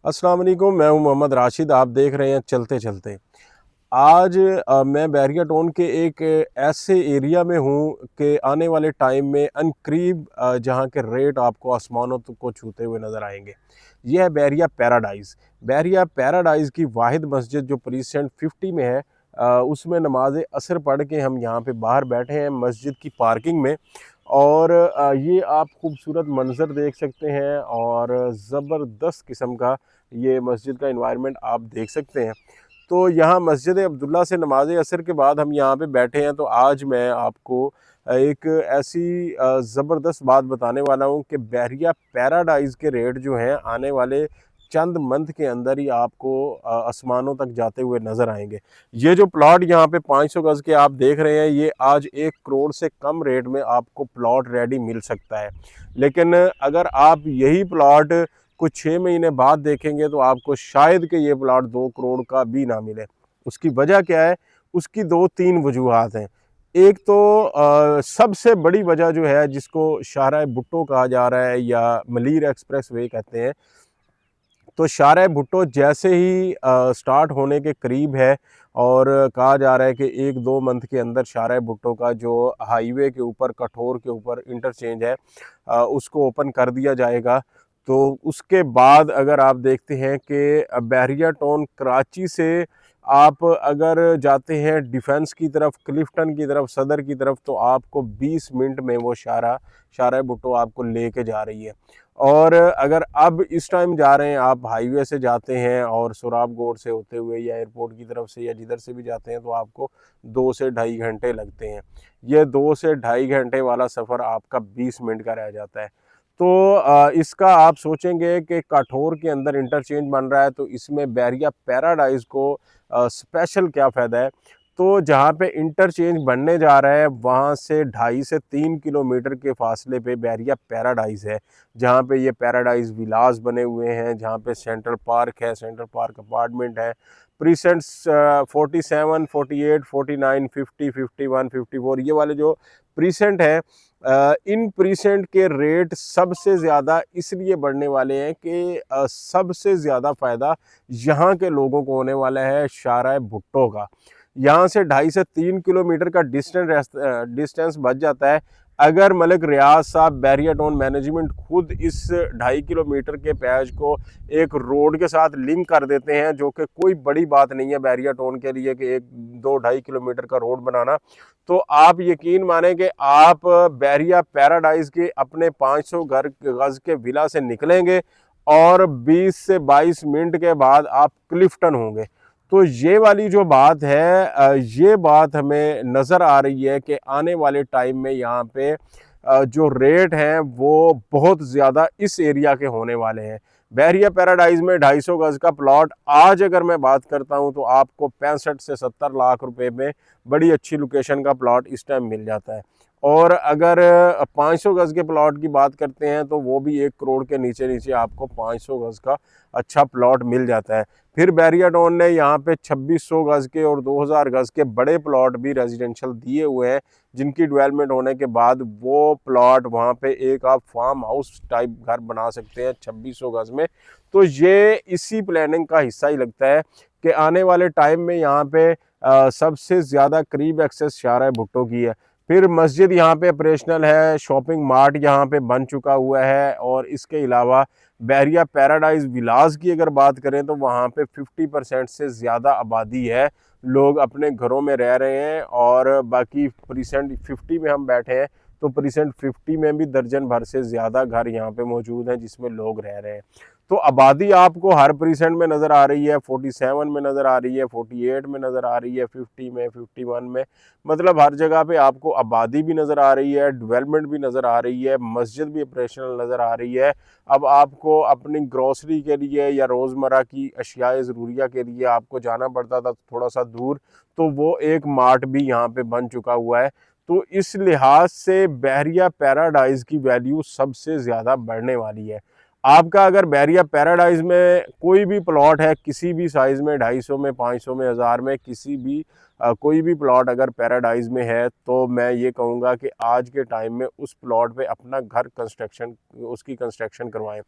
अस्सलाम वालेकुम, मैं हूं मोहम्मद राशिद। आप देख रहे हैं चलते चलते। आज मैं बैरिया टाउन के एक ऐसे एरिया में हूं कि आने वाले टाइम में अनकरीब जहां के रेट आपको आसमानों को छूते हुए नज़र आएंगे। यह है बैरिया पैराडाइज़। बैरिया पैराडाइज़ की वाहिद मस्जिद जो प्रीसेंट 50 में है, उसमें नमाज असर पढ़ के हम यहाँ पे बाहर बैठे हैं मस्जिद की पार्किंग में। और ये आप खूबसूरत मंज़र देख सकते हैं और ज़बरदस्त किस्म का ये मस्जिद का इन्वायरमेंट आप देख सकते हैं। तो यहाँ मस्जिद अब्दुल्ला से नमाज असर के बाद हम यहाँ पे बैठे हैं। तो आज मैं आपको एक ऐसी ज़बरदस्त बात बताने वाला हूँ कि बैरिया पैराडाइज़ के रेट जो हैं आने वाले चंद मंथ के अंदर ही आपको आसमानों तक जाते हुए नज़र आएंगे। ये जो प्लॉट यहाँ पे 500 गज़ के आप देख रहे हैं, ये आज 1 करोड़ से कम रेट में आपको प्लॉट रेडी मिल सकता है। लेकिन अगर आप यही प्लॉट कुछ 6 महीने बाद देखेंगे तो आपको शायद कि ये प्लॉट 2 करोड़ का भी ना मिले। उसकी वजह क्या है? उसकी 2-3 वजूहात हैं। एक तो सबसे बड़ी वजह जो है, जिसको शाहराह भुट्टो कहा जा रहा है या मलीर एक्सप्रेस वे कहते हैं, तो शाहराह भुट्टो जैसे ही स्टार्ट होने के करीब है और कहा जा रहा है कि 1-2 मंथ के अंदर शाहराह भुट्टो का जो हाईवे के ऊपर कठोर के ऊपर इंटरचेंज है, उसको ओपन कर दिया जाएगा। तो उसके बाद अगर आप देखते हैं कि बैरिया टाउन कराची से आप अगर जाते हैं डिफेंस की तरफ, क्लिफ्टन की तरफ, सदर की तरफ, तो आपको 20 मिनट में वो शाहराह भुट्टो आपको लेके जा रही है। और अगर अब इस टाइम जा रहे हैं, आप हाईवे से जाते हैं और सोराब गोड से होते हुए या एयरपोर्ट की तरफ से या जिधर से भी जाते हैं, तो आपको 2 से ढाई घंटे लगते हैं। ये 2 से ढाई घंटे वाला सफ़र आपका 20 मिनट का रह जाता है। तो इसका आप सोचेंगे कि काठौर के अंदर इंटरचेंज बन रहा है, तो इसमें बैरिया पैराडाइज़ को स्पेशल क्या फ़ायदा है? तो जहाँ पे इंटरचेंज बनने जा रहा है, वहाँ से 2.5 से 3 किलोमीटर के फासले पे बैरिया पैराडाइज़ है, जहाँ पे ये पैराडाइज़ विलास बने हुए हैं, जहाँ पे सेंट्रल पार्क है, सेंट्रल पार्क अपार्टमेंट है। प्रीसेंट्स 47, 48, 49, 50, 51, 54 ये वाले जो प्रीसेंट है, इन प्रीसेंट के रेट सबसे ज़्यादा इसलिए बढ़ने वाले हैं कि सबसे ज़्यादा फ़ायदा यहाँ के लोगों को होने वाला है शाहराह भुट्टो का। यहाँ से 2.5 से 3 किलोमीटर का डिस्टेंस बच जाता है। अगर मलिक रियाज साहब, बैरिया टाउन मैनेजमेंट खुद इस 2.5 किलोमीटर के पैच को एक रोड के साथ लिंक कर देते हैं, जो कि कोई बड़ी बात नहीं है बैरिया टाउन के लिए कि 1-2-2.5 किलोमीटर का रोड बनाना, तो आप यकीन माने कि आप बैरिया पैराडाइज़ के अपने 500 गज़ के विला से निकलेंगे और 20 से 22 मिनट के बाद आप क्लिफ्टन होंगे। तो ये वाली जो बात है, ये बात हमें नज़र आ रही है कि आने वाले टाइम में यहाँ पे जो रेट हैं वो बहुत ज़्यादा इस एरिया के होने वाले हैं। बैरिया पैराडाइज़ में 250 गज़ का प्लॉट आज अगर मैं बात करता हूँ तो आपको 65 से 70 लाख रुपए में बड़ी अच्छी लोकेशन का प्लॉट इस टाइम मिल जाता है। और अगर 500 गज़ के प्लॉट की बात करते हैं तो वो भी 1 करोड़ के नीचे नीचे आपको 500 गज़ का अच्छा प्लॉट मिल जाता है। फिर बैरिया टाउन ने यहाँ पे 2600 गज़ के और 2000 गज़ के बड़े प्लॉट भी रेजिडेंशियल दिए हुए हैं, जिनकी डेवलपमेंट होने के बाद वो प्लॉट वहाँ पे एक आप फार्म हाउस टाइप घर बना सकते हैं 2600 गज़ में। तो ये इसी प्लानिंग का हिस्सा ही लगता है कि आने वाले टाइम में यहाँ पे सबसे ज़्यादा करीब एक्सेस शाहराह भुट्टो की है। फिर मस्जिद यहाँ पे ऑपरेशनल है, शॉपिंग मार्ट यहाँ पे बन चुका हुआ है, और इसके अलावा बैरिया पैराडाइज़ विलास की अगर बात करें तो वहाँ पे 50% से ज़्यादा आबादी है, लोग अपने घरों में रह रहे हैं। और बाकी प्रीसेंट 50 में हम बैठे हैं, तो प्रीसेंट 50 में भी दर्जन भर से ज़्यादा घर यहाँ पे मौजूद हैं जिसमें लोग रह रहे हैं। तो आबादी आपको हर प्रीसेंट में नज़र आ रही है, 47 में नज़र आ रही है, 48 में नज़र आ रही है, 50 में, 51 में, मतलब हर जगह पे आपको आबादी भी नज़र आ रही है, डेवलपमेंट भी नज़र आ रही है, मस्जिद भी ऑपरेशनल नज़र आ रही है। अब आपको अपनी ग्रॉसरी के लिए या रोज़मर्रा की अशियाए ज़रूरिया के लिए आपको जाना पड़ता था थोड़ा सा दूर, तो वो एक मार्ट भी यहाँ पे बन चुका हुआ है। तो इस लिहाज से बैरिया पैराडाइज़ की वैल्यू सबसे ज़्यादा बढ़ने वाली है। आपका अगर बैरिया पैराडाइज़ में कोई भी प्लॉट है किसी भी साइज़ में, 250 में, 500 में, 1000 में, किसी भी कोई भी प्लॉट अगर पैराडाइज में है तो मैं ये कहूँगा कि आज के टाइम में उस प्लॉट पे अपना घर उसकी कंस्ट्रक्शन करवाएं।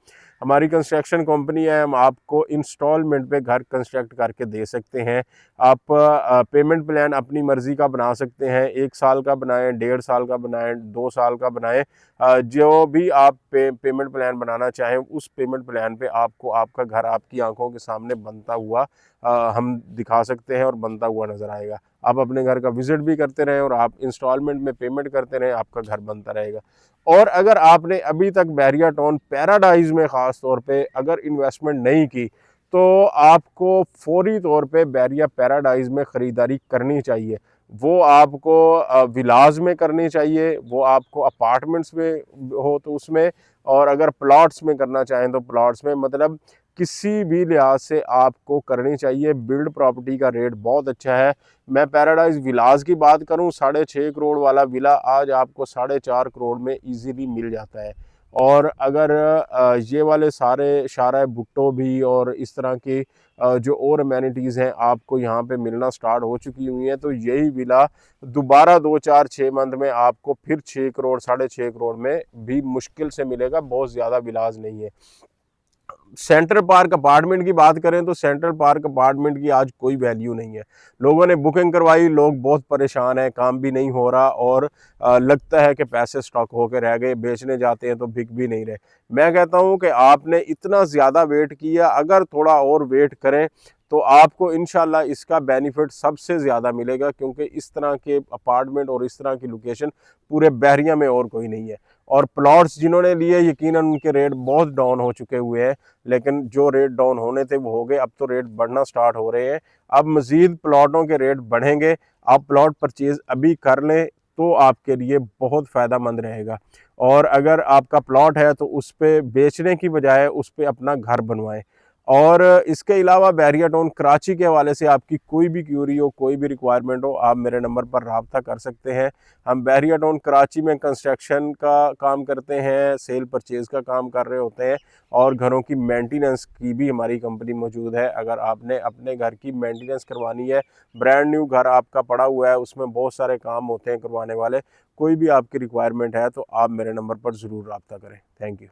हमारी कंस्ट्रक्शन कंपनी है, हम आपको इंस्टॉलमेंट पे घर कंस्ट्रक्ट करके दे सकते हैं। आप पेमेंट प्लान अपनी मर्ज़ी का बना सकते हैं, 1 साल का बनाएं, 1.5 साल का बनाएं, 2 साल का बनाएं। जो भी आप पेमेंट प्लान बनाना चाहें उस पेमेंट प्लान पे आपको आपका घर आपकी आंखों के सामने बनता हुआ हम दिखा सकते हैं और बनता हुआ नज़र आएगा। आप अपने घर का विज़िट भी करते रहें और आप इंस्टॉलमेंट में पेमेंट करते रहें, आपका घर बनता रहेगा। और अगर आपने अभी तक बहरिया टाउन पैराडाइज में ख़ास तौर पे अगर इन्वेस्टमेंट नहीं की तो आपको फौरी तौर पे बहरिया पैराडाइज में ख़रीदारी करनी चाहिए। वो आपको विलाज में करनी चाहिए, वो आपको अपार्टमेंट्स में हो तो उसमें, और अगर प्लॉट्स में करना चाहें तो प्लॉट्स में, मतलब किसी भी लिहाज से आपको करनी चाहिए। बिल्ड प्रॉपर्टी का रेट बहुत अच्छा है। मैं पैराडाइज विलाज की बात करूं, 6.5 करोड़ वाला विला आज आपको 4.5 करोड़ में इजीली मिल जाता है। और अगर ये वाले सारे शारा भुट्टो भी और इस तरह की जो और अमेनिटीज़ हैं आपको यहाँ पे मिलना स्टार्ट हो चुकी हुई हैं, तो यही विला दोबारा 2-4-6 मंथ में आपको फिर 6 करोड़ 6.5 करोड़ में भी मुश्किल से मिलेगा। बहुत ज़्यादा विलाज नहीं है। सेंट्रल पार्क अपार्टमेंट की बात करें तो सेंट्रल पार्क अपार्टमेंट की आज कोई वैल्यू नहीं है। लोगों ने बुकिंग करवाई, लोग बहुत परेशान हैं, काम भी नहीं हो रहा और लगता है कि पैसे स्टॉक होकर रह गए, बेचने जाते हैं तो बिक भी नहीं रहे। मैं कहता हूं कि आपने इतना ज़्यादा वेट किया, अगर थोड़ा और वेट करें तो आपको इंशाल्लाह इसका बेनिफिट सबसे ज़्यादा मिलेगा, क्योंकि इस तरह के अपार्टमेंट और इस तरह की लोकेशन पूरे बहरिया में और कोई नहीं है। और प्लॉट्स जिन्होंने लिए यकीनन उनके रेट बहुत डाउन हो चुके हुए हैं, लेकिन जो रेट डाउन होने थे वो हो गए, अब तो रेट बढ़ना स्टार्ट हो रहे हैं। अब मज़ीद प्लॉटों के रेट बढ़ेंगे। आप प्लॉट परचेज़ अभी कर लें तो आपके लिए बहुत फ़ायदेमंद रहेगा। और अगर आपका प्लॉट है तो उस पर बेचने की बजाय उस पर अपना घर बनवाएं। और इसके अलावा बहरिया टाउन कराची के हवाले से आपकी कोई भी क्यूरी हो, कोई भी रिक्वायरमेंट हो, आप मेरे नंबर पर रब्ता कर सकते हैं। हम बहरिया टाउन कराची में कंस्ट्रक्शन का काम करते हैं, सेल परचेज़ का काम कर रहे होते हैं और घरों की मेंटेनेंस की भी हमारी कंपनी मौजूद है। अगर आपने अपने घर की मेंटेनेंस करवानी है, ब्रांड न्यू घर आपका पड़ा हुआ है, उसमें बहुत सारे काम होते हैं करवाने वाले, कोई भी आपकी रिक्वायरमेंट है तो आप मेरे नंबर पर ज़रूर रब्ता करें। Thank you.